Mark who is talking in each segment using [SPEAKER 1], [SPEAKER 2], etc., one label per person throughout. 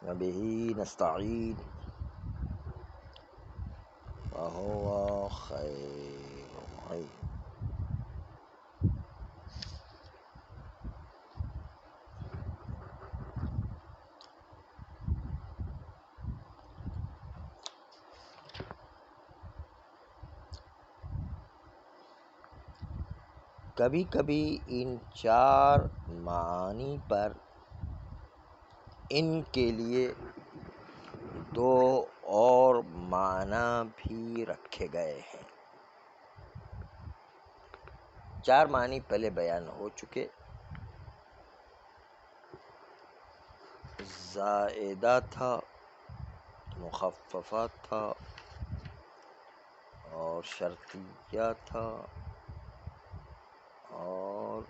[SPEAKER 1] وبه نستعين وهو خير معين. کبھی کبھی ان چار معانی پر ان کے لیے دو اور معنی بھی رکھے گئے ہیں. چار معنی پہلے بیان ہو چکے. زائدہ تھا، مخففہ تھا اور شرطیہ تھا اور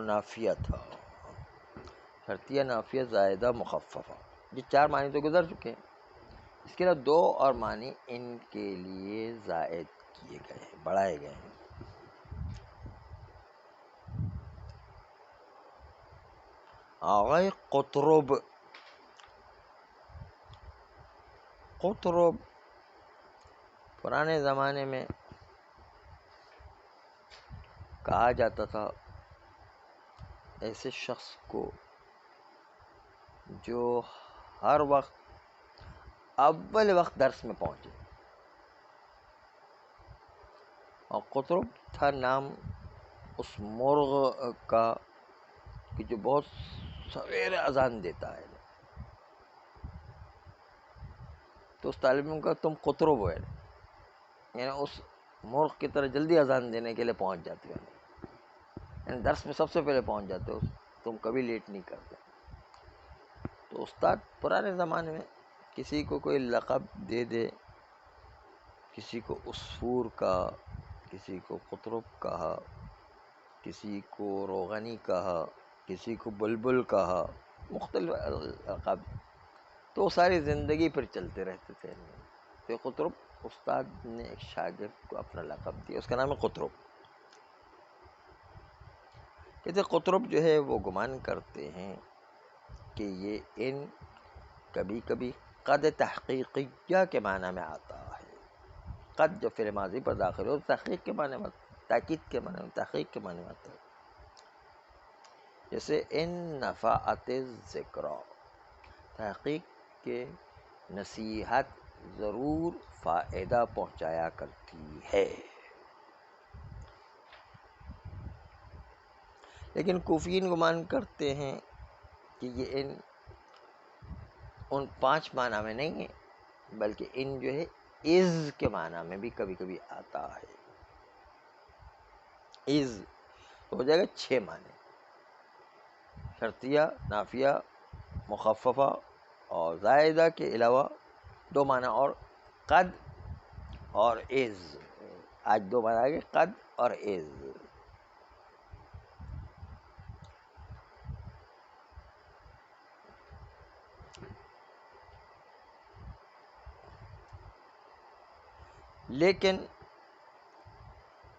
[SPEAKER 1] نافیہ تھا. شرطیہ، نافیہ، زائدہ، مخففہ، یہ چار معنی تو گزر چکے ہیں. اس کے علاوہ دو اور معنی ان کے لیے زائد کیے گئے ہیں، بڑھائے گئے ہیں. آغائے قطرب. قطرب پرانے زمانے میں کہا جاتا تھا ایسے شخص کو جو ہر وقت اول وقت درس میں پہنچے. اور قطرب تھا نام اس مرغ کا کہ جو بہت سویرے اذان دیتا ہے. تو اس طالب علم کا تم قطرب ہو، یعنی اس مرغ کی طرح جلدی اذان دینے کے لیے پہنچ جاتے ہو، یعنی درس میں سب سے پہلے پہنچ جاتے ہو، تم کبھی لیٹ نہیں کرتے. تو استاد پرانے زمانے میں کسی کو کوئی لقب دے دے، کسی کو عصفور کہا، کسی کو قطرب کہا، کسی کو روغنی کہا، کسی کو بلبل کہا، مختلف لقب، تو ساری زندگی پھر چلتے رہتے تھے. تو قطرب استاد نے ایک شاگرد کو اپنا لقب دیا، اس کا نام ہے قطرب. کہتے قطرب جو ہے وہ گمان کرتے ہیں کہ یہ ان کبھی کبھی قد تحقیقیہ کے معنی میں آتا ہے. قد جو فعل ماضی پر داخل ہو تحقیق کے معنی میں، تاکید کے معنی میں، تحقیق کے معنی میں آتا ہے. جیسے ان نفعت الذکریٰ، تحقیق کے نصیحت ضرور فائدہ پہنچایا کرتی ہے. لیکن کوفیین گمان کرتے ہیں کہ یہ ان پانچ معنی میں نہیں ہے، بلکہ ان جو ہے از کے معنی میں بھی کبھی کبھی آتا ہے. از ہو جائے گا 6 معنی، شرطیہ، نافیہ، مخففہ اور زائدہ کے علاوہ 2 معنی اور قد اور از. آج 2 معنی آگے، قد اور از. لیکن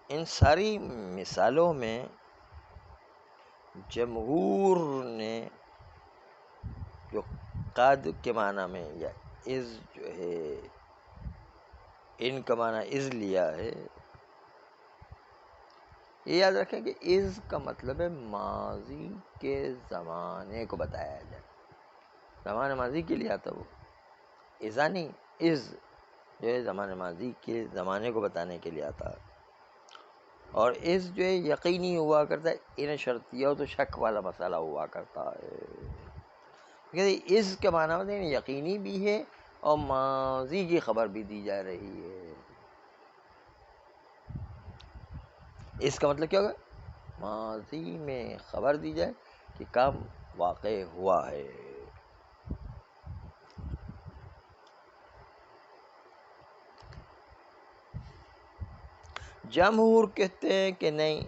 [SPEAKER 1] ان ساری مثالوں میں جمہور نے جو قد کے معنی میں یا از جو ہے ان کا معنی از لیا ہے. یہ یاد رکھیں کہ از کا مطلب ہے ماضی کے زمانے کو بتایا جائے، زمان ماضی کے لیے آتا وہ. ازا نہیں، از جو ہے زمان ماضی کے زمانے کو بتانے کے لیے آتا ہے. اور از جو ہے یقینی ہوا کرتا ہے، ان شرطیہ ہو تو شک والا مسئلہ ہوا کرتا ہے. از کے معنی میں یقینی بھی ہے اور ماضی کی خبر بھی دی جا رہی ہے. اس کا مطلب کیا ہوگا؟ ماضی میں خبر دی جائے کہ کام واقع ہوا ہے. جمہور کہتے ہیں کہ نہیں،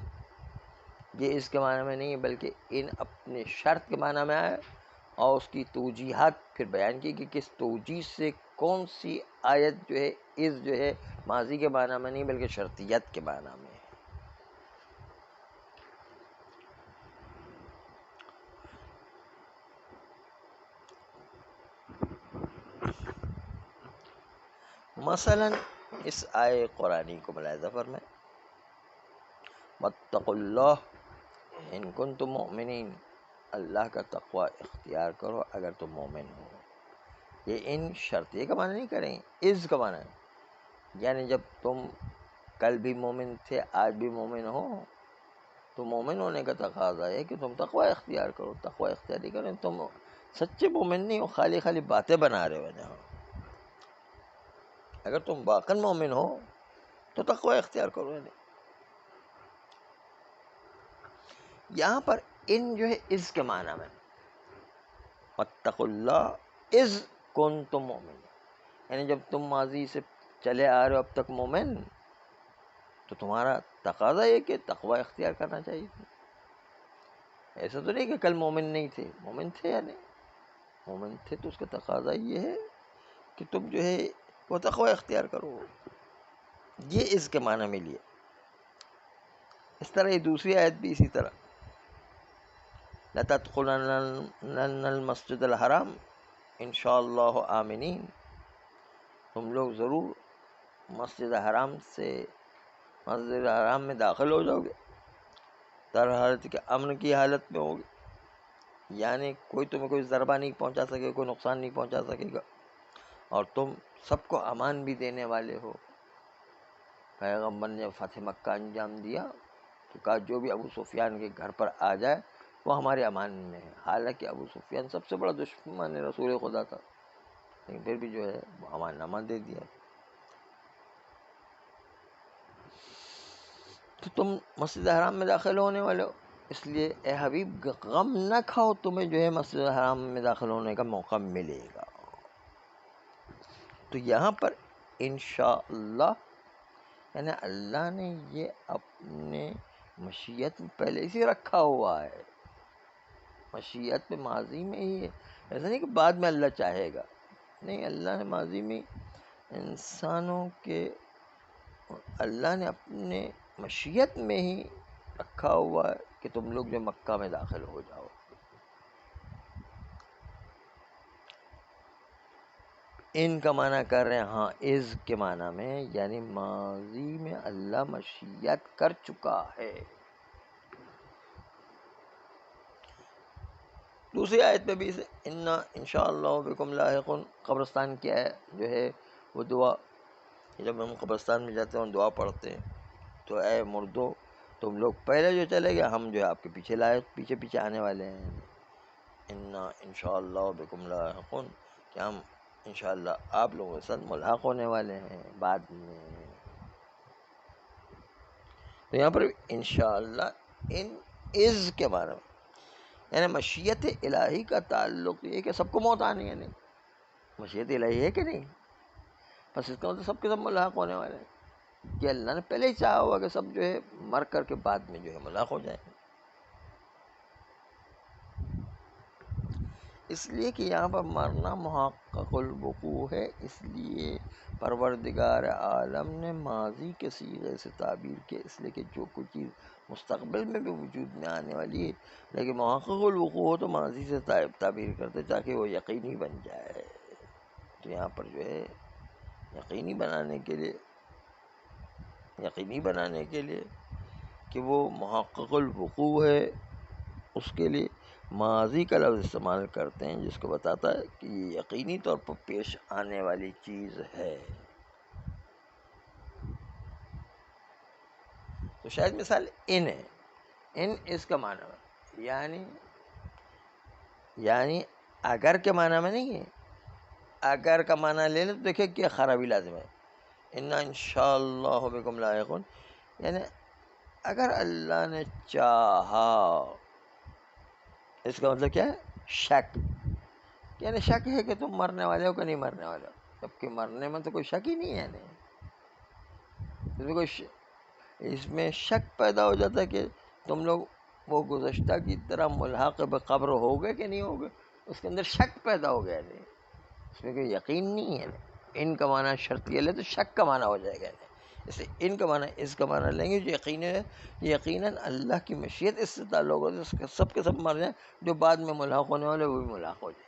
[SPEAKER 1] یہ اس کے معنی میں نہیں ہے، بلکہ ان اپنے شرط کے معنی میں آئے اور اس کی توجیحات پھر بیان کی کہ کس توجیح سے کون سی آیت جو ہے اس جو ہے ماضی کے معنی میں نہیں بلکہ شرطیت کے معنی میں ہے. مثلا اس آئے قرآنی کو ملاحظہ فرمائیں، واتقوا اللہ ان کنتم مؤمنین، اللہ کا تقوی اختیار کرو اگر تم مومن ہو. یہ ان شرط یہ کا معنی نہیں کریں، از کا معنی ہے، یعنی جب تم کل بھی مومن تھے آج بھی مومن ہو تو مومن ہونے کا تقاضا ہے کہ تم تقوی اختیار کرو. تقوی اختیار نہیں کریں تم سچے مومن نہیں ہو، خالی خالی باتیں بنا رہے ہو جہاں. اگر تم واقعی مومن ہو تو تقوی اختیار کرو. یہاں پر ان جو ہے اس کے معنی میں واتقوا اللہ اذ کنتم مومن، یعنی جب تم ماضی سے چلے آ رہے ہو اب تک مومن تو تمہارا تقاضا یہ کہ تقوی اختیار کرنا چاہیے. ایسا تو نہیں کہ کل مومن نہیں تھے، مومن تھے یا نہیں، مومن تھے تو اس کا تقاضا یہ ہے کہ تم جو ہے وہ تقوی اختیار کرو. یہ اس کے معنی میں لیے. اس طرح یہ دوسری آیت بھی اسی طرح، لَتَدْخُلَنَّ الْمَسْجِدَ الْحَرَامَ انشاءاللہ آمنین، تم لوگ ضرور مسجد حرام میں داخل ہو جاؤ گے در حالت کہ امن کی حالت میں ہوگے، یعنی کوئی تمہیں کوئی ضربہ نہیں پہنچا سکے، کوئی نقصان نہیں پہنچا سکے گا، اور تم سب کو امان بھی دینے والے ہو. پیغمبر نے فتح مکہ انجام دیا تو کہا جو بھی ابو سفیان کے گھر پر آ جائے وہ ہمارے امان میں ہے. حالانکہ ابو سفیان سب سے بڑا دشمن رسول خدا تھا، لیکن پھر بھی جو ہے وہ امان نامہ دے دیا. تو تم مسجد حرام میں داخل ہونے والے ہو، اس لیے اے حبیب غم نہ کھاؤ، تمہیں جو ہے مسجد حرام میں داخل ہونے کا موقع ملے گا. تو یہاں پر انشاءاللہ یعنی اللہ نے یہ اپنے مشیت میں پہلے ہی رکھا ہوا ہے، مشیت میں ماضی میں ہی ہے. ایسا نہیں کہ بعد میں اللہ چاہے گا، نہیں، اللہ نے ماضی میں انسانوں کے اللہ نے اپنے مشیت میں ہی رکھا ہوا ہے کہ تم لوگ جو مکہ میں داخل ہو جاؤ. ان کا معنی کر رہے ہیں ہاں از کے معنی میں، یعنی ماضی میں اللہ مشیت کر چکا ہے. دوسری آیت میں بھی انشاءاللہ بکم لاحقون، قبرستان کیا ہے جو ہے وہ دعا، جب ہم قبرستان میں جاتے ہیں دعا پڑھتے ہیں تو اے مردو تم لوگ پہلے جو چلے گئے ہم جو ہے آپ کے پیچھے پیچھے آنے والے ہیں. انشاءاللہ بکم لاحقون، کہ ہم انشاءاللہ آپ لوگوں کے ساتھ ملحق ہونے والے ہیں بعد میں. تو یہاں پر انشاءاللہ ان از کے بارے میں یعنی مشیت الہی کا تعلق یہ کہ سب کو موت آنی ہے. نہیں، مشیت الہی ہے کہ نہیں، بس اس کا مطلب سب کے سب ملحق ہونے والے ہیں کہ اللہ نے پہلے ہی چاہا ہوا کہ سب جو ہے مر کر کے بعد میں جو ہے ملحق ہو جائیں. اس لیے کہ یہاں پر مرنا محقق الوقوع ہے، اس لیے پروردگار عالم نے ماضی کے صیغے سے تعبیر کیا، اس لیے کہ جو کوئی چیز مستقبل میں بھی وجود میں آنے والی ہے لیکن محقق الوقوع ہو تو ماضی سے تعبیر کرتے تاکہ وہ یقینی بن جائے. تو یہاں پر جو ہے یقینی بنانے کے لیے کہ وہ محقق الوقوع ہے، اس کے لیے ماضی کا لفظ استعمال کرتے ہیں جس کو بتاتا ہے کہ یہ یقینی طور پر پیش آنے والی چیز ہے. تو شاید مثال ان ہے، ان اس کا معنی ہے یعنی اگر کے معنی میں نہیں ہے. اگر کا معنی لے لیں تو دیکھیں کیا خرابی لازم ہے. انشاءاللہ بکم لاحقون یعنی اگر اللہ نے چاہا، اس کا مطلب کیا ہے شک، یعنی شک ہے کہ تم مرنے والے ہو کہ نہیں مرنے والے ہو، جبکہ مرنے میں تو کوئی شک ہی نہیں ہے. نہیں، اس میں شک پیدا ہو جاتا ہے کہ تم لوگ وہ گزشتہ کی طرح ملحق بقبر ہو گئے کہ نہیں ہو گئے، اس کے اندر شک پیدا ہو گیا. نہیں، اس میں کوئی یقین نہیں ہے. ان کا معنی شرط یہ لے تو شک کا معنی ہو جائے گا. اس لیے ان کا معنی اس کا معنی لیں گے جو یقیناً اللہ کی مشیت اس سے تعلق ہو جائے، سب کے سب مر جائیں، جو بعد میں ملحق ہونے والے وہ بھی ملحق ہو جائیں.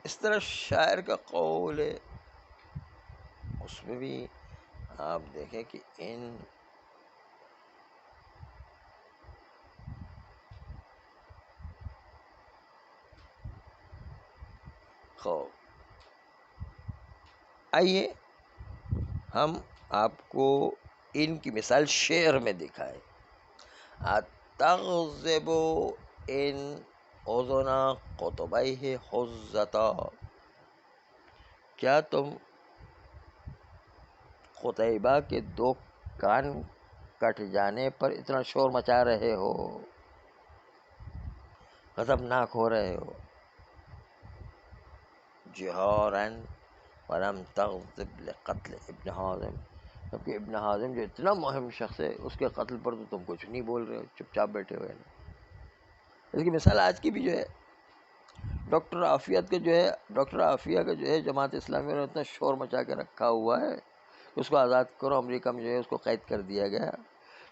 [SPEAKER 1] اس طرح شاعر کا قول ہے، اس میں بھی آپ دیکھیں کہ ان خوف، آئیے ہم آپ کو ان کی مثال شعر میں دکھائے. اتغضب ان اذنا قطبیہ حزتا، کیا تم قتیبہ کے دو کان کٹ جانے پر اتنا شور مچا رہے ہو، غضبناک ہو رہے ہو. جہارا ولم تغضب لقتل ابن حازم، جبکہ ابن حازم جو اتنا مہم شخص ہے، اس کے قتل پر تو تم کچھ نہیں بول رہے ہو، چپ چاپ بیٹھے ہوئے. اس کی مثال آج کی بھی جو ہے، ڈاکٹر عافیہ کا جو ہے جماعت اسلامی نے اتنا شور مچا کے رکھا ہوا ہے کہ اس کو آزاد کرو. امریکہ میں جو ہے اس کو قید کر دیا گیا،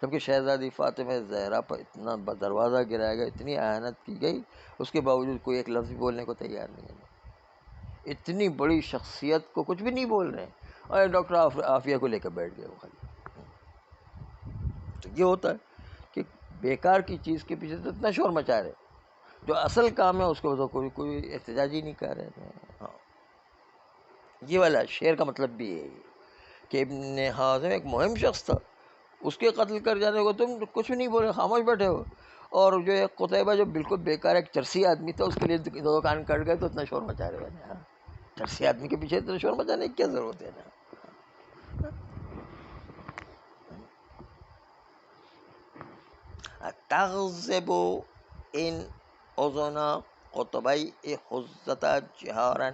[SPEAKER 1] جبکہ شہزادی فاطمہ زہرا پر اتنا دروازہ گرایا گیا، اتنی اہانت کی گئی، اس کے باوجود کوئی ایک لفظ بولنے کو تیار نہیں ہے. اتنی بڑی شخصیت کو کچھ بھی نہیں بول رہے ہیں، اور ڈاکٹر عافیہ کو لے کر بیٹھ گئے وہ خالی. تو یہ ہوتا ہے کہ بیکار کی چیز کے پیچھے تو اتنا شور مچا رہے، جو اصل کام ہے اس کو تو کوئی احتجاج ہی نہیں کر رہے. ہاں، یہ والا شعر کا مطلب بھی ہے کہ ابن حازم ایک مہم شخص تھا، اس کے قتل کر جانے کو تم کچھ بھی نہیں بولے، خاموش بیٹھے ہو. اور جو ہے قتیبہ جو بالکل بیکار ایک چرسی آدمی تھا، اس کے لیے دو کان کٹ گئے تو اتنا شور مچا رہے ہیں. چرسی آدمی کے پیچھے اتنا شور مچانے کی کیا ضرورت ہے نا. تغضب ان اذنا قطبی حزتا جہارا،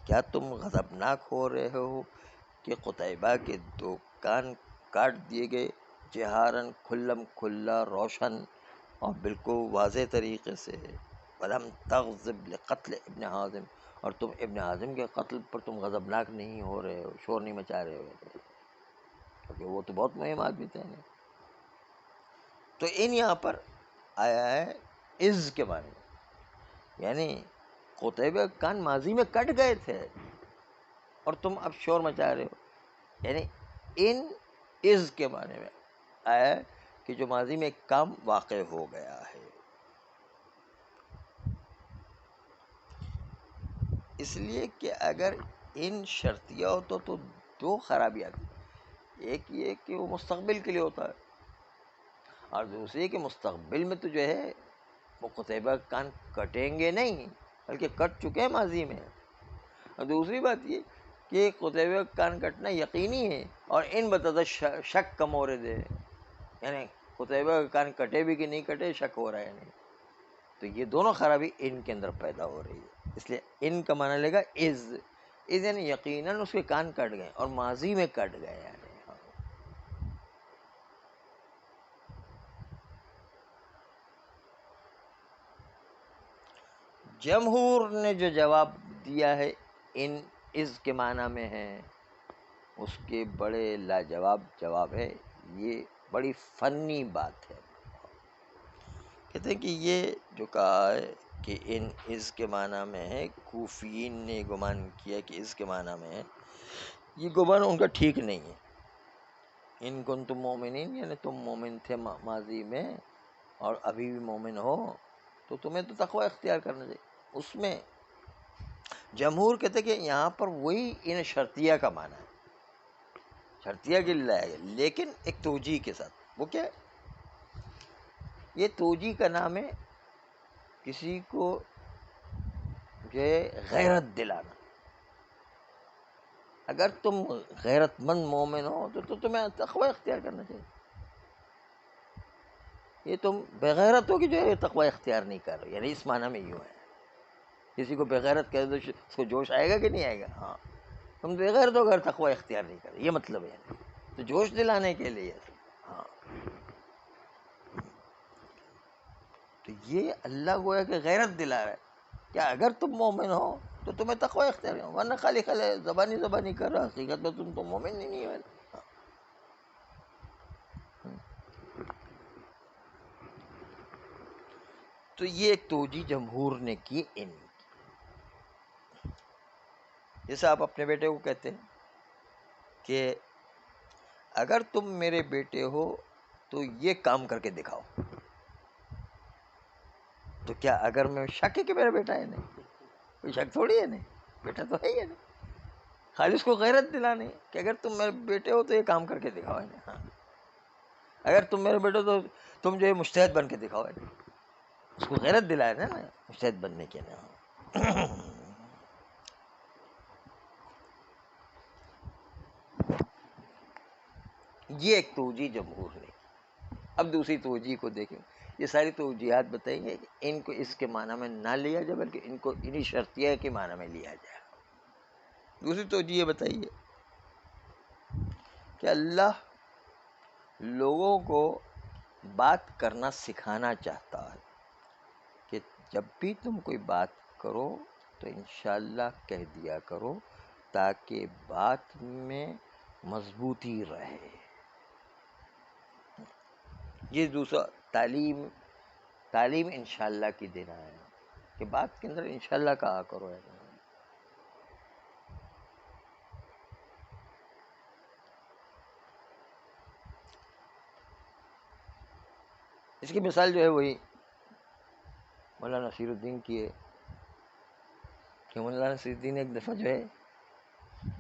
[SPEAKER 1] کیا تم غضبناک ہو رہے ہو کہ قتیبہ کے دو کان کاٹ دیے گئے، جہارن کھلم کھلا روشن اور بالکل واضح طریقے سے. ولم تغضب لقتل ابن حازم، اور تم ابن حازم کے قتل پر تم غضبناک نہیں ہو رہے ہو، شور نہیں مچا رہے ہو، کیونکہ وہ تو بہت مہم آدمی تھے. تو ان یہاں پر آیا ہے از کے بارے میں، یعنی قتیبہ کان ماضی میں کٹ گئے تھے اور تم اب شور مچا رہے ہو. یعنی ان از کے بارے میں آیا ہے کہ جو ماضی میں ایک کام واقع ہو گیا ہے. اس لیے کہ اگر ان شرطیہ ہو تو دو خرابیاں تھیں. ایک یہ کہ وہ مستقبل کے لیے ہوتا ہے، اور دوسری کہ مستقبل میں تو جو ہے وہ قتیبہ کان کٹیں گے نہیں، بلکہ کٹ چکے ہیں ماضی میں. اور دوسری بات یہ کہ قتیبہ کان کٹنا یقینی ہے، اور ان بتاتا شک کا مورد ہے، یعنی قتیبہ کان کٹے بھی کہ نہیں کٹے شک ہو رہا ہے نہیں. تو یہ دونوں خرابی ان کے اندر پیدا ہو رہی ہے. اس لیے ان کا معنی لے گا از یعنی یقیناً اس کے کان کٹ گئے اور ماضی میں کٹ گئے. یعنی جمہور نے جو جواب دیا ہے ان از کے معنی میں ہے، اس کے بڑے لاجواب جواب ہے. یہ بڑی فنی بات ہے. کہتے ہیں کہ یہ جو کہا ہے کہ ان از کے معنی میں ہے، کوفیین نے گمان کیا کہ اس کے معنی میں ہے. یہ گمان ان کا ٹھیک نہیں ہے. ان کنتم مومنین، یعنی تم مومن تھے ماضی میں اور ابھی بھی مومن ہو تو تمہیں تو تقوی اختیار کرنا چاہیے. اس میں جمہور کہتے کہ یہاں پر وہی ان شرطیہ کا معنی ہے، شرطیہ کے لیے لایا گیا، لیکن ایک توجیہ کے ساتھ. وہ کیا ہے؟ یہ توجیہ کا نام ہے کسی کو جو ہے غیرت دلانا. اگر تم غیرت مند مومن ہو تو تمہیں تقوی اختیار کرنا چاہیے. یہ تم بغیرت ہو کہ جو ہے تقوی اختیار نہیں کر رہے، یعنی اس معنی میں یوں ہے. کسی کو بغیرت کہہ دو اس کو جوش آئے گا کہ نہیں آئے گا؟ ہاں، تم بغیرت ہو اگر تقوی اختیار نہیں کر رہے، یہ مطلب ہے. تو جوش دلانے کے لیے ہاں. تو یہ اللہ گویا کہ غیرت دلا رہا ہے کہ اگر تم مومن ہو تو تمہیں تقوی اختیار ہو، ورنہ خالی زبانی کر رہا، حقیقت میں تم تو مومن ہی نہیں ہو. تو یہ ایک توجیہ جمہور نے کی ان. جیسے آپ اپنے بیٹے کو کہتے ہیں کہ اگر تم میرے بیٹے ہو تو یہ کام کر کے دکھاؤ، تو کیا اگر میں شک ہے کہ میرا بیٹا ہے؟ نہیں، کوئی شک تھوڑی ہے، نہیں، بیٹا تو ہے ہی ہے، نہیں، خالی اس کو غیرت دلانے کہ اگر تم میرے بیٹے ہو تو یہ کام کر کے دکھاؤ، نہیں، ہاں اگر تم میرے بیٹے ہو تو تم جو ہے مجتہد بن کے دکھاؤ، نہیں، اس کو غیرت دلائے نا مجتہد بننے کے نا. یہ ایک توجیہ جمہور نے. اب دوسری توجیہ کو دیکھیں. یہ ساری توجیہات بتائیں گے کہ ان کو اس کے معنی میں نہ لیا جائے بلکہ ان کو انہی شرطیہ کے معنی میں لیا جائے. دوسری توجیہ یہ بتائیے کہ اللہ لوگوں کو بات کرنا سکھانا چاہتا ہے کہ جب بھی تم کوئی بات کرو تو انشاءاللہ کہہ دیا کرو تاکہ بات میں مضبوطی رہے. یہ دوسرا تعلیم انشاءاللہ کی دینا ہے کہ بات کے اندر انشاءاللہ کہا کرو. ہے اس کی مثال جو ہے وہی مولانا نصیر الدین کی ہے کہ مولانا نصیر الدین ایک دفعہ جو ہے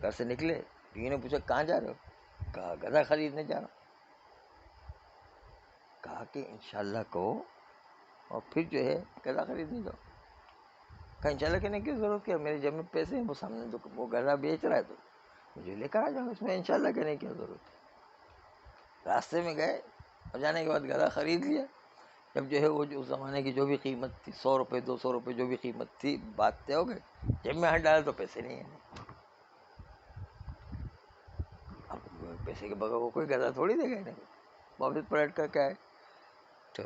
[SPEAKER 1] گھر سے نکلے، بیوی نے پوچھا کہاں جا رہے ہو؟ کہا گدھا خریدنے جا رہا ہوں. کہا کہ انشاءاللہ کہو اور پھر جو ہے گدھا خریدنے جاؤ. کہا انشاءاللہ کہنے کی ضرورت کیا، میرے جب میں پیسے ہیں وہ سامنے وہ گدھا بیچ رہا ہے تو مجھے لے کر آ جاؤ، اس میں انشاءاللہ کہنے کی ضرورت ہے. راستے میں گئے اور جانے کے بعد گدھا خرید لیا. جب جو ہے وہ جو اس زمانے کی جو بھی قیمت تھی 100 روپے 200 روپے جو بھی قیمت تھی بات طے ہو گئے. جب میں ہاتھ ڈالا تو پیسے نہیں ہیں. اب پیسے کے بغیر وہ کوئی گدھا تھوڑی دے گا نہیں. واپس پلٹ کر کے آئے تو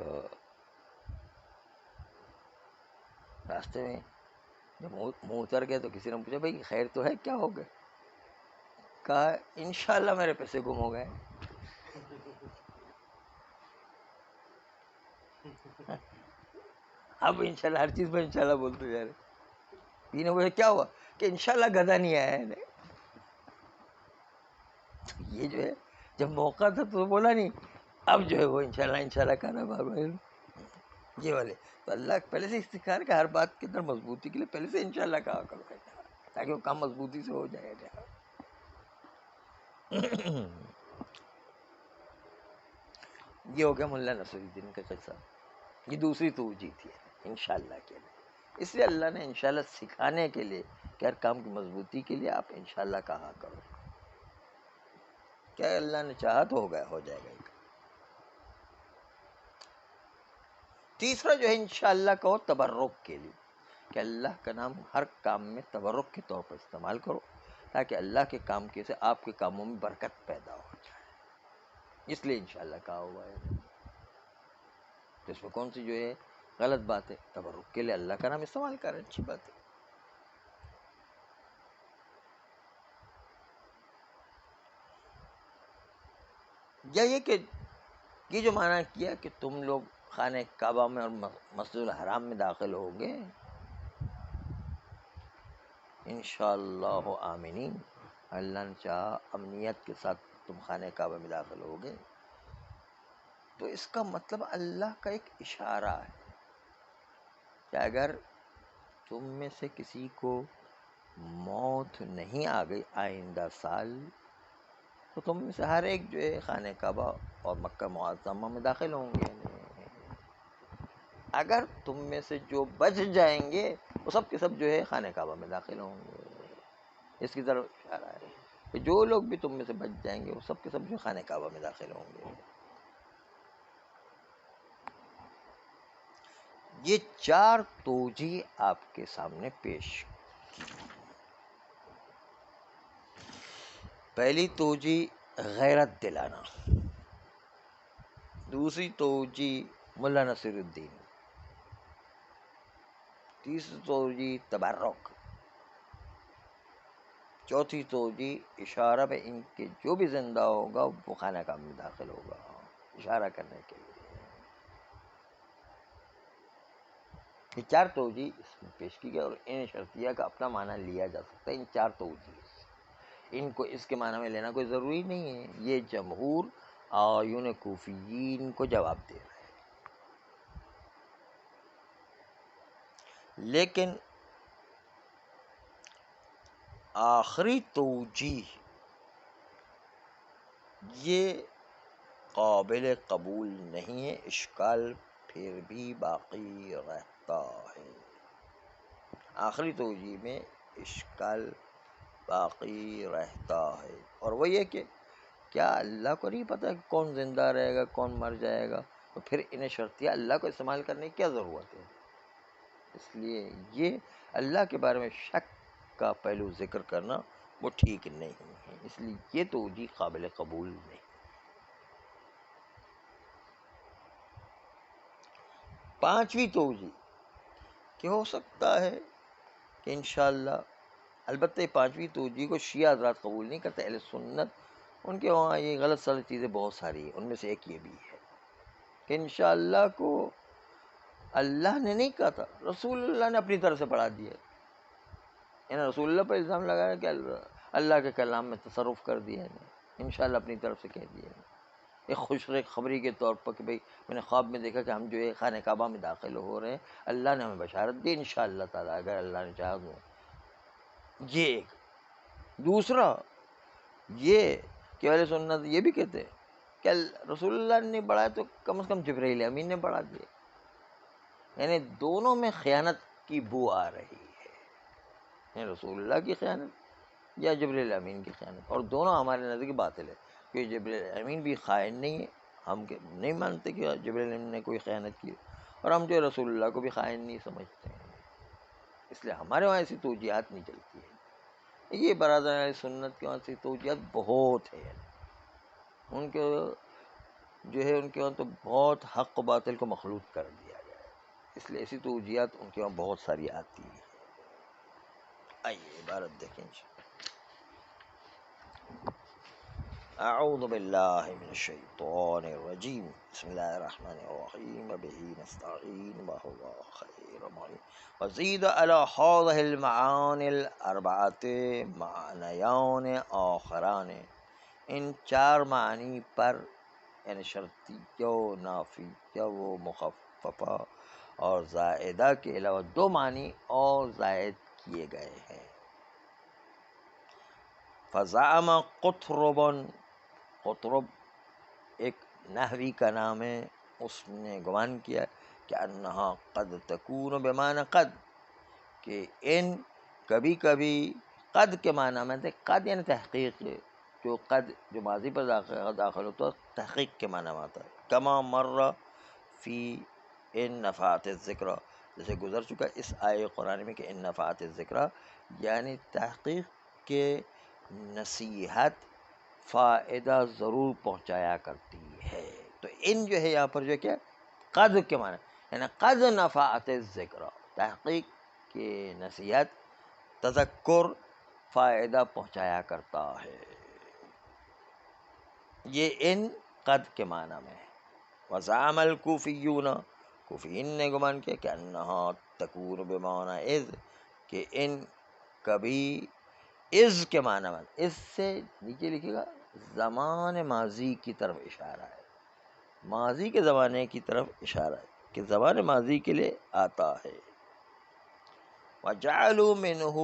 [SPEAKER 1] راستے میں جب منہ اتر گئے تو کسی نے پوچھا بھائی خیر تو ہے، کیا ہو گئے؟ کہا انشاءاللہ میرے پیسے گم ہو گئے. اب انشاءاللہ ہر چیز میں انشاءاللہ بولتے جا رہے. یہ نے پوچھا کیا ہوا؟ کہ انشاءاللہ گدھا نہیں آیا ہے. یہ جو ہے جب موقع تھا تو بولا نہیں، اب جو ہے وہ انشاءاللہ کہنا بار بار یہ والے. تو اللہ پہلے سے سکھا رہا کہ ہر بات کے اندر مضبوطی کے لیے پہلے سے انشاءاللہ کہا کرو تاکہ وہ کام مضبوطی سے ہو جائے. یہ ہو گیا مولانا نصیر الدین کا قصہ. یہ دوسری توجیہ تھی انشاءاللہ کے لیے. اس لیے اللہ نے انشاءاللہ سکھانے کے لیے کہ ہر کام کی مضبوطی کے لیے آپ انشاءاللہ کہا کرو. کیا اللہ نے چاہا تو ہو جائے گا. تیسرا جو ہے انشاءاللہ کہو تبرک کے لیے کہ اللہ کا نام ہر کام میں تبرک کے طور پر استعمال کرو تاکہ اللہ کے کام کے سے آپ کے کاموں میں برکت پیدا ہو جائے. اس لیے انشاءاللہ کہا ہوا ہے. تو اس میں کون سی جو ہے غلط بات ہے؟ تبرک کے لیے اللہ کا نام استعمال کریں، اچھی بات ہے. یا یہ کہ یہ جو معنی کیا کہ تم لوگ خانہ کعبہ میں اور مسجد الحرام میں داخل ہو گے انشاءاللہ آمینین، اللہ نے چاہا امنیت کے ساتھ تم خانہ کعبہ میں داخل ہو گے، تو اس کا مطلب اللہ کا ایک اشارہ ہے کہ اگر تم میں سے کسی کو موت نہیں آ گئی آئندہ سال تو تم میں سے ہر ایک جو ہے خانہ کعبہ اور مکہ معظمہ میں داخل ہوں گے. اگر تم میں سے جو بچ جائیں گے وہ سب کے سب جو ہے خانہ کعبہ میں داخل ہوں گے. اس کی طرف اشارہ ہے کہ جو لوگ بھی تم میں سے بچ جائیں گے وہ سب کے سب جو خانہ کعبہ میں داخل ہوں گے. یہ چار توجیہ آپ کے سامنے پیش کی. پہلی توجیہ غیرت دلانا، دوسری توجیہ مولا نصیر الدین، تیسری توجیہ تبرک، چوتھی توجیہ اشارہ میں ان کے جو بھی زندہ ہوگا وہ خانہ کعبہ میں داخل ہوگا، اشارہ کرنے کے لیے. یہ چار توجیہ اس میں پیش کی گئی، اور ان شرطیہ کا اپنا معنی لیا جا سکتا ہے ان چار توجیہ، ان کو اس کے معنی میں لینا کوئی ضروری نہیں ہے. یہ جمہور آیون کوفیین کو جواب دے رہا ہے. لیکن آخری توجیہ یہ قابل قبول نہیں ہے، اشکال پھر بھی باقی رہتا ہے. آخری توجیہ میں اشکال باقی رہتا ہے، اور وہ یہ کہ کیا اللہ کو نہیں پتہ کہ کون زندہ رہے گا کون مر جائے گا، تو پھر انہیں شرطیہ اللہ کو استعمال کرنے کی کیا ضرورت ہے؟ اس لیے یہ اللہ کے بارے میں شک کا پہلو ذکر کرنا وہ ٹھیک نہیں ہے، اس لیے یہ توجیہ قابل قبول نہیں. پانچویں توجیہ کہ ہو سکتا ہے کہ انشاءاللہ، البتہ پانچویں توجیہ کو شیعہ حضرات قبول نہیں کرتے، اہل سنت ان کے وہاں یہ غلط ساری چیزیں بہت ساری ہیں، ان میں سے ایک یہ بھی ہے کہ انشاءاللہ کو اللہ نے نہیں کہا تھا، رسول اللہ نے اپنی طرف سے پڑھا دیا. یعنی رسول اللہ پر الزام لگایا کہ اللہ کے کلام میں تصرف کر دیا ہے، انشاءاللہ اپنی طرف سے کہہ دیا ہے. ایک خبری کے طور پر کہ بھئی میں نے خواب میں دیکھا کہ ہم جو ہے خانہ کعبہ میں داخل ہو رہے ہیں، اللہ نے ہمیں بشارت دی، انشاءاللہ تعالیٰ اگر اللہ نے چاہا تو. یہ ایک. دوسرا یہ کہ اہل سنت یہ بھی کہتے ہیں کہ رسول اللہ نے پڑھایا تو کم از کم جبرائیل امین نے پڑھا دیا. یعنی دونوں میں خیانت کی بو آ رہی ہے، یعنی رسول اللہ کی خیانت یا جبرائیل امین کی خیانت، اور دونوں ہمارے نزدیک باطل ہے. کہ جبرائیل امین بھی خائن نہیں ہے، ہم نہیں مانتے کہ جبرائیل امین نے کوئی خیانت کی، اور ہم جو رسول اللہ کو بھی خائن نہیں سمجھتے ہیں. اس لیے ہمارے وہاں ایسی توجیہات نہیں چلتی ہے. یہ برادران سنت کے وہاں سے توجیہات بہت ہے، ان کے جو ہے ان کے وہاں تو بہت حق و باطل کو مخلوط کر دیا گیا ہے، اس لیے ایسی توجیہات ان کے وہاں بہت ساری آتی ہے. آئیے عبارت دیکھیں. اعوذ باللہ من الشیطان الرجیم، بسم اللہ الرحمن الرحیم، بہ نستعین وهو خیر معین. وزید علی هذه المعانی الاربعۃ معنیان آخران. ان چار معنی پر یعنی شرطیہ و نافیہ و مخففہ اور زائدہ کے علاوہ دو معنی اور زائد کیے گئے ہیں. فزعم قطرب ایک نحوی کا نام ہے، اس نے گمان کیا کہ انہا قد تکون بمعنی قد، کہ ان کبھی کبھی قد کے معنی میں تھے. قد یعنی تحقیق، جو قد جو ماضی پر داخل ہوتا ہے تحقیق کے معنی میں آتا ہے. کما مر فی ان نفعت الذکر، جیسے گزر چکا اس آیے قرآن میں کہ ان نفعت الذکر یعنی تحقیق کے نصیحت فائدہ ضرور پہنچایا کرتی ہے. تو ان جو ہے یہاں پر جو کیا قد کے معنی یعنی قد نفعت الذکر، تحقیق کے نصیحت تذکر فائدہ پہنچایا کرتا ہے. یہ ان قد کے معنی میں ہے. وزعم الکوفیون، کوفیین نے گمان کیا کہ انہا تکون بمعنی اذ، کہ ان کبھی از کے معنی میں، اس سے نیچے لکھے گا زمان ماضی کی طرف اشارہ ہے، ماضی کے زمانے کی طرف اشارہ ہے کہ زمان ماضی کے لیے آتا ہے. وجعلوا منہ،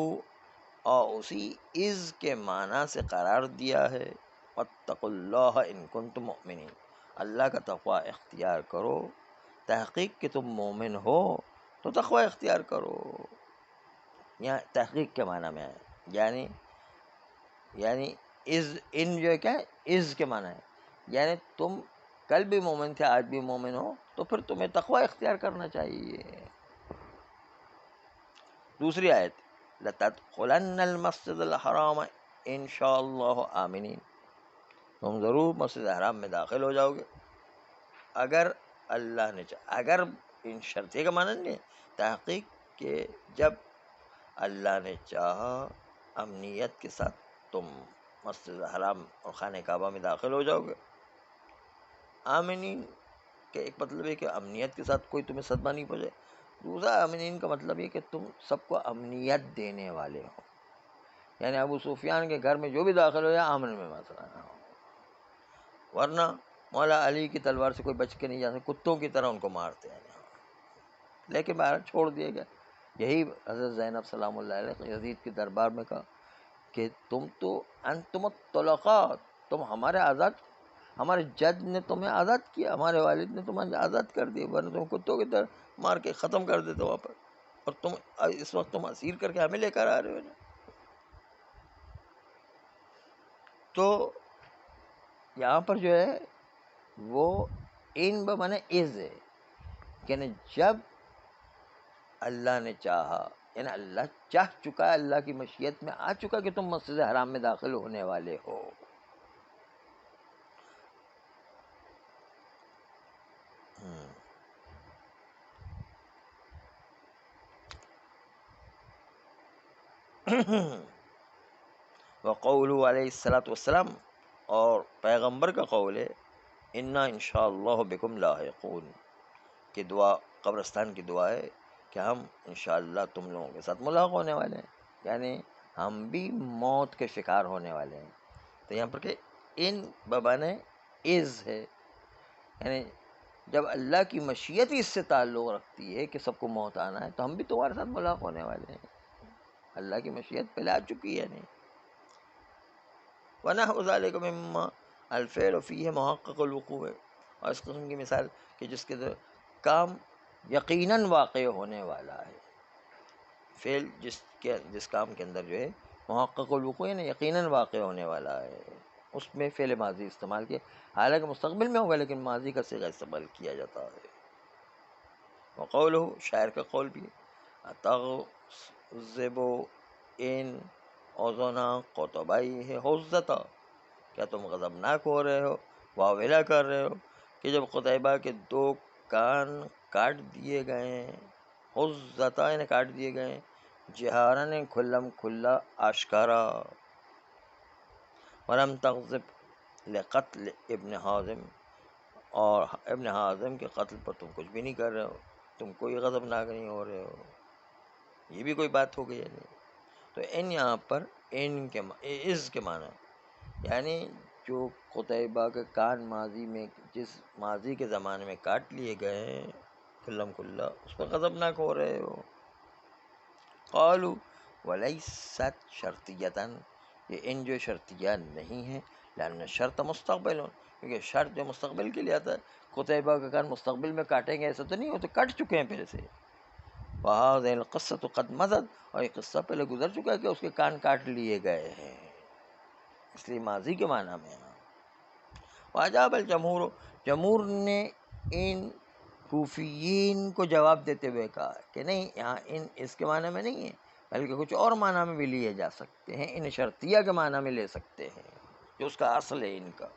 [SPEAKER 1] اور اسی از کے معنی سے قرار دیا ہے واتقوا اللہ ان کنتم مؤمنین، اللہ کا تقوی اختیار کرو، تحقیق کہ تم مومن ہو تو تقوی اختیار کرو. یہاں تحقیق کے معنی میں ہے، یعنی از ان جو ہے کیا ہے از کے معنی ہے، یعنی تم کل بھی مومن تھے آج بھی مومن ہو تو پھر تمہیں تقوی اختیار کرنا چاہیے. دوسری آیت لَتَدْخُلَنَّ الْمَسْجِدَ الْحَرَامَ إِنْ شَاءَ اللَّهُ آمِنِينَ، تم ضرور مسجد حرام میں داخل ہو جاؤ گے اگر اللہ نے چاہا. اگر ان شرطی کا معنی نہیں ہے، تحقیق کہ جب اللہ نے چاہا امنیت کے ساتھ تم مسجد حرام اور خانہ کعبہ میں داخل ہو جاؤ گے. آمینین کہ ایک مطلب ہے کہ امنیت کے ساتھ کوئی تمہیں صدمہ نہیں پہنچے، دوسرا امنین کا مطلب یہ کہ تم سب کو امنیت دینے والے ہو، یعنی ابو سفیان کے گھر میں جو بھی داخل ہو یا امن میں مسئلہ نہ ہو، ورنہ مولا علی کی تلوار سے کوئی بچ کے نہیں جا سکتا، کتوں کی طرح ان کو مارتے ہیں، لیکن بہرحال چھوڑ دیا گیا۔ یہی حضرت زینب سلام اللہ علیہ یزید کے دربار میں کہا کہ تم تو انتم الطلقاء، تم ہمارے آزاد، ہمارے جج نے تمہیں آزاد کیا، ہمارے والد نے تمہیں آزاد کر دیا، ورنہ تم کتوں کی طرح مار کے ختم کر دیتے وہاں پر، اور تم اس وقت تم اسیر کر کے ہمیں لے کر آ رہے ہو نا۔ تو یہاں پر جو ہے وہ ان بمانے از ہے، یعنی جب اللہ نے چاہا، یعنی اللہ چاہ چکا ہے، اللہ کی مشیت میں آ چکا کہ تم مسجد حرام میں داخل ہونے والے ہو۔ وقول علیہ الصلوۃ والسلام، اور پیغمبر کا قول ہے، انا انشاءاللہ بکم لاحقون، کہ دعا قبرستان کی دعا ہے کہ ہم انشاءاللہ تم لوگوں کے ساتھ ملاق ہونے والے ہیں، یعنی ہم بھی موت کے شکار ہونے والے ہیں۔ تو یہاں پر کہ ان بمانے از ہے، یعنی جب اللہ کی مشیت اس سے تعلق رکھتی ہے کہ سب کو موت آنا ہے، تو ہم بھی تمہارے ساتھ ملاق ہونے والے ہیں، اللہ کی مشیت پہلے آ چکی ہے۔ نہیں وَنَحْوُ ذَلِكَ مِمَّا الْفِعْلُ فِيهِ مُحَقَّقُ الْوُقُوعِ، اور اس قسم کی مثال کہ جس کے کام یقیناً واقع ہونے والا ہے، فعل جس کام کے اندر جو ہے محقق الوقوع یعنی یقیناً واقع ہونے والا ہے، اس میں فعل ماضی استعمال کیا، حالانکہ مستقبل میں ہوگا لیکن ماضی کا صیغہ استعمال کیا جاتا ہے۔ وقولہ، شاعر کا قول بھی، اتغضب ان اذنا قطبیہ حزتا، کیا تم غضبناک ہو رہے ہو، واویلا کر رہے ہو کہ جب قطیبہ کے دو کان کاٹ دیے گئے ہیں، حزتا یعنی کاٹ دیے گئے ہیں، جہارن کھلم کھلا آشکارا، ولم تغضب لقتل ابن حازم، اور ابن حازم کے قتل پر تم کچھ بھی نہیں کر رہے ہو، تم کوئی غضبناک نہیں ہو رہے ہو، یہ بھی کوئی بات ہو گئی ہے نہیں۔ تو ان یہاں پر ان کے از کے معنی، یعنی جو قطیبہ کے کان ماضی میں جس ماضی کے زمانے میں کاٹ لیے گئے ہیں کھلم کھلا، اس پر غضبناک ہو رہے ہو۔ قالوا ولیست شرطیتاً، یہ ان جو شرطیہ نہیں ہے، لأن شرط مستقبل، کیونکہ شرط جو مستقبل کے لیے آتا ہے، قطیبہ کا کان مستقبل میں کاٹیں گے ایسا تو نہیں، وہ تو کٹ چکے ہیں پہلے سے۔ وہذہ القصۃ قد مضت، اور یہ قصہ پہلے گزر چکا ہے کہ اس کے کان کاٹ لیے گئے ہیں، اس لیے ماضی کے معنی میں۔ واجاب الجمہور، جمہور نے ان کوفیین کو جواب دیتے ہوئے کہا کہ نہیں، یہاں ان اس کے معنی میں نہیں ہے، بلکہ کچھ اور معنی میں بھی لیے جا سکتے ہیں، ان شرطیہ کے معنی میں لے سکتے ہیں جو اس کا اصل ہے ان کا۔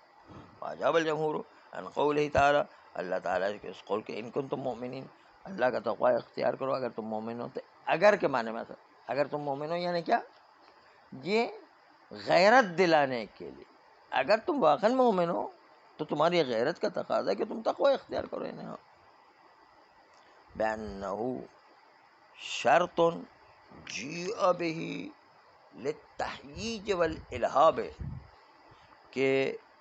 [SPEAKER 1] واجاب الجمہور عن قولہ تعالی، اللہ تعالیٰ کے اس قول کے ان کنتم مؤمنین، اللہ کا تقوی اختیار کرو اگر تم مومن ہو، تو اگر کے معنی میں اگر تم مومن ہو یعنی کیا، یہ غیرت دلانے کے لیے، اگر تم واقعا مومن ہو تو تمہاری غیرت کا تقاضا ہے کہ تم تقوی اختیار کرو انہیں، بِأَنَّهُ شرط جیء به للتحییج والالہاب، کہ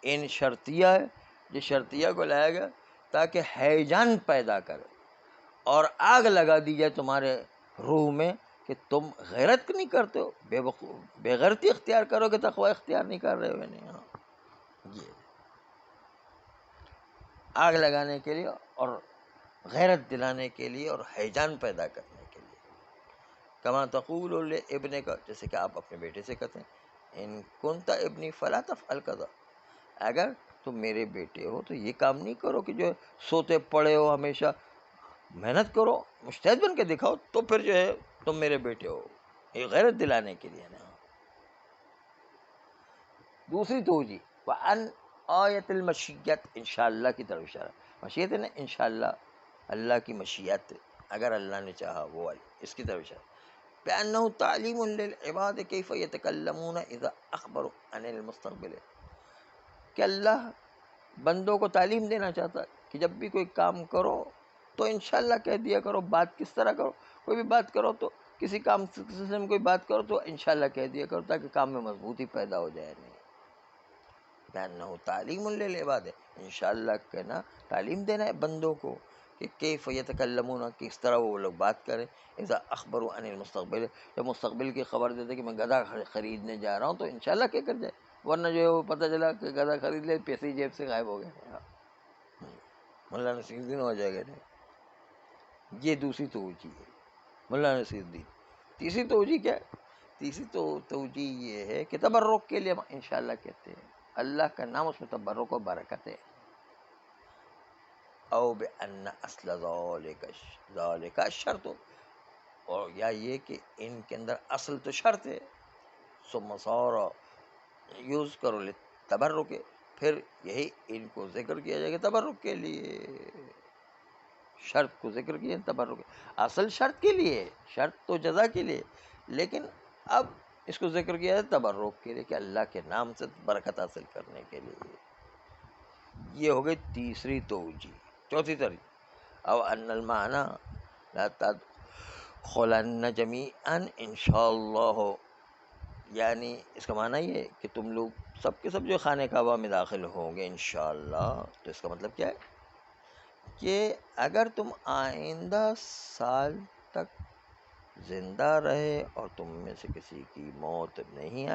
[SPEAKER 1] ان شرطیہ ہے، جس شرطیہ کو لایا گیا تاکہ ہیجان پیدا کرے اور آگ لگا دی جائے تمہارے روح میں کہ تم غیرت نہیں کرتے ہو، بے غیرتی اختیار کرو کہ تقوی اختیار نہیں کر رہے ہو، نہیں، یہ آگ لگانے کے لیے اور غیرت دلانے کے لیے اور ہیجان پیدا کرنے کے لیے۔ کما تقول ابن کا، جیسے کہ آپ اپنے بیٹے سے کہتے ہیں، ان کنت ابنی فلا تفعل کذا، اگر تم میرے بیٹے ہو تو یہ کام نہیں کرو کہ جو سوتے پڑے ہو ہمیشہ، محنت کرو، مجتہد بن کے دکھاؤ، تو پھر جو ہے تم میرے بیٹے ہو، یہ غیرت دلانے کے لیے نا۔ دوسری توجہ، وَأَنْ آیت المشیت، انشاءاللہ کی طرف اشارہ، مشیت ہے نا انشاءاللہ، اللہ کی مشیت، اگر اللہ نے چاہا وہ والی، اس کی طرف اشارہ، بِأَنَّهُ تَعْلِيمٌ لِلْعِبَادِ كَيْفَ يَتَكَلَّمُونَ إِذَا أَخْبَرُوا عَنِ الْمُسْتَقْبِلِ، کہ اللہ بندوں کو تعلیم دینا چاہتا ہے کہ جب بھی کوئی کام کرو تو انشاءاللہ کہہ دیا کرو. بات کس طرح کرو؟ کوئی بھی بات کرو تو کسی کام سلسلے میں کوئی بات کرو تو انشاءاللہ کہہ دیا کرو تاکہ کام میں مضبوطی پیدا ہو جائے. نہیں لأنه تعلیم للعباد ہے. انشاءاللہ کہنا تعلیم دینا ہے بندوں کو کہ کیف یتکلمون، کس طرح وہ لوگ بات کریں. اذا اخبروا عن المستقبل، جب مستقبل کی خبر دیتے کہ میں گدھا خریدنے جا رہا ہوں تو انشاءاللہ کہہ کر جائے. ورنہ جو ہے وہ پتہ چلا کہ گدھا خرید لے، پیسے جیب سے غائب ہو گئے. مولانا نصیر الدین ہو جائے گا. نہیں، یہ دوسری توجہ ہے مولانا نصیر الدین. تیسری توجہ کیا ہے؟ تیسری توجہ یہ ہے کہ تبرک کے لیے انشاءاللہ کہتے ہیں. اللہ کا نام، اس میں تبرک و برکت ہے. او بان اصل ذالک شرط، اور یا یہ کہ ان کے اندر اصل تو شرط ہے. ثم صار یوز کرو تبرک، پھر یہی ان کو ذکر کیا جائے گا تبرک کے لیے. شرط کو ذکر کیا تبرک، اصل شرط کے لیے، شرط تو جزا کے لیے، لیکن اب اس کو ذکر کیا ہے تبرک کے لیے کہ اللہ کے نام سے برکت حاصل کرنے کے لیے. یہ ہو گئی تیسری توجہ. چوتھی طریق او ان المعنی لا تدخلن جمیعا انشاءاللہ، یعنی اس کا معنی یہ ہے کہ تم لوگ سب کے سب جو خانہ کعبہ میں داخل ہوں گے انشاءاللہ. تو اس کا مطلب کیا ہے کہ اگر تم آئندہ سال تک زندہ رہے اور تم میں سے کسی کی موت نہیں